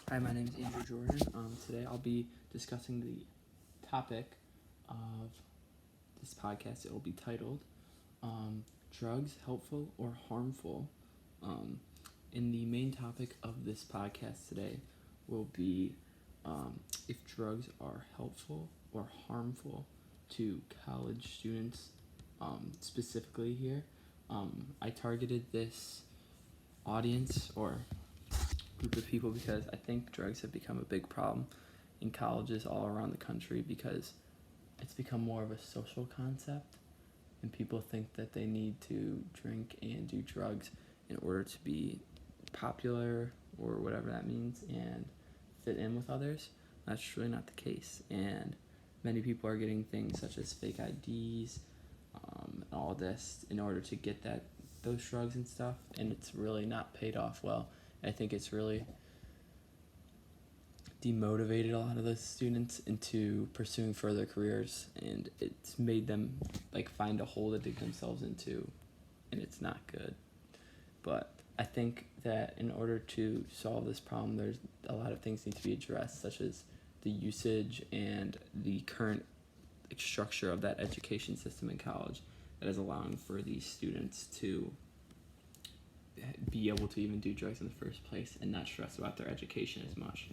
Hi, my name is Andrew Jordan. Today I'll be discussing the topic of this podcast. It will be titled Drugs Helpful or Harmful? Um, and the main topic of this podcast today will be if drugs are helpful or harmful to college students, specifically here. I targeted this audience or group of people because I think drugs have become a big problem in colleges all around the country because it's become more of a social concept and people think that they need to drink and do drugs in order to be popular or whatever that means and fit in with others. That's really not the case, and many people are getting things such as fake IDs, and all this in order to get those drugs and stuff, and it's really not paid off well. I think it's really demotivated a lot of those students into pursuing further careers, and it's made them find a hole to dig themselves into, and it's not good. But I think that in order to solve this problem, there's a lot of things need to be addressed, such as the usage and the current structure of that education system in college that is allowing for these students to be able to even do drugs in the first place and not stress about their education as much.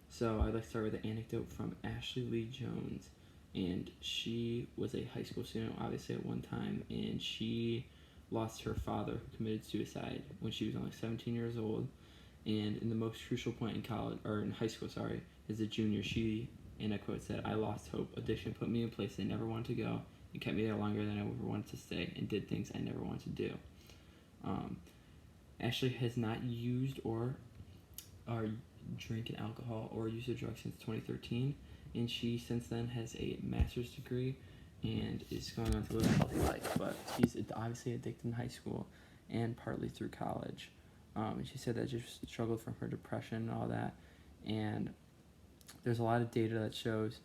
So I'd like to start with an anecdote from Ashley Lee Jones, and she was a high school student obviously at one time, and she lost her father who committed suicide when she was only 17 years old. And in the most crucial point in college, or in high school, as a junior, she, and I quote, said, "I lost hope. Addiction put me in a place I never wanted to go and kept me there longer than I ever wanted to stay and did things I never wanted to do." Ashley has not used or drinking alcohol or used a drug since 2013, and she since then has a master's degree and is going on to live a healthy life. But she's obviously addicted in high school and partly through college. And she said that she struggled from her depression and all that. And there's a lot of data that shows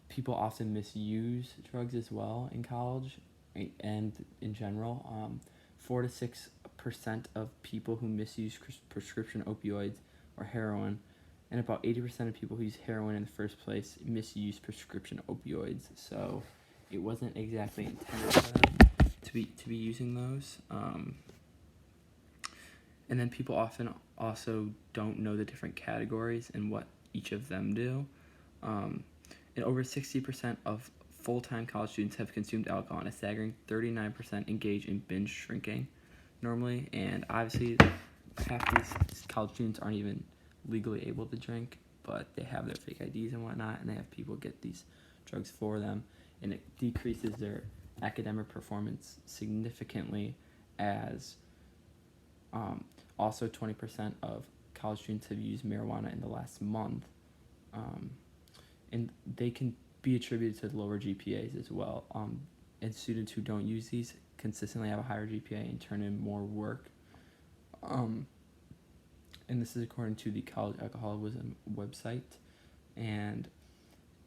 people often misuse drugs as well in college and in general. 4 to 6% of people who misuse prescription opioids or heroin, and about 80% of people who use heroin in the first place misuse prescription opioids. So it wasn't exactly intended for them to be using those. And then people often also don't know the different categories and what each of them do. And over 60% of full-time college students have consumed alcohol, and a staggering 39% engage in binge drinking normally. And obviously, half these college students aren't even legally able to drink, but they have their fake IDs and whatnot, and they have people get these drugs for them, and it decreases their academic performance significantly, as also 20% of college students have used marijuana in the last month, and they can be attributed to lower GPAs as well. And students who don't use these consistently have a higher GPA and turn in more work. And this is according to the College Alcoholism website. And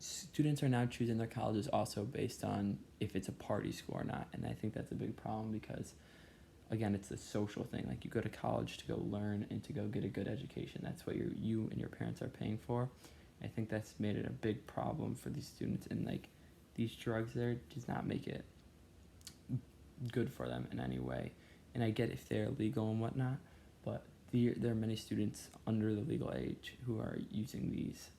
students are now choosing their colleges also based on if it's a party school or not. And I think that's a big problem because, again, it's a social thing. Like, you go to college to go learn and to go get a good education. That's what you and your parents are paying for. I think that's made it a big problem for these students, and these drugs there does not make it good for them in any way. And I get if they're legal and whatnot, but there are many students under the legal age who are using these.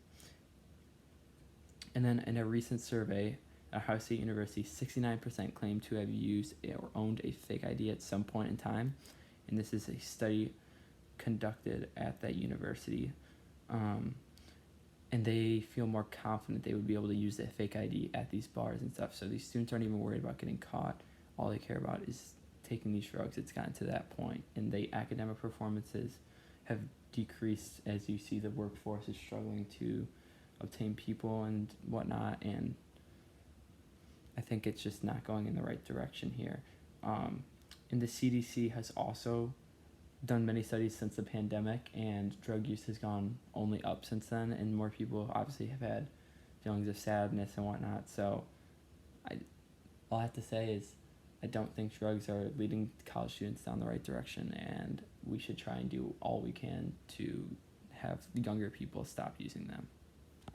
And then in a recent survey at Ohio State University, 69% claim to have used or owned a fake ID at some point in time, and this is a study conducted at that university. And they feel more confident they would be able to use that fake ID at these bars and stuff. So these students aren't even worried about getting caught. All they care about is taking these drugs. It's gotten to that point, and the academic performances have decreased as you see the workforce is struggling to obtain people and whatnot, and I think it's just not going in the right direction here. And the CDC has also done many studies since the pandemic, and drug use has gone only up since then, and more people obviously have had feelings of sadness and whatnot. So all I have to say is I don't think drugs are leading college students down the right direction, and we should try and do all we can to have younger people stop using them.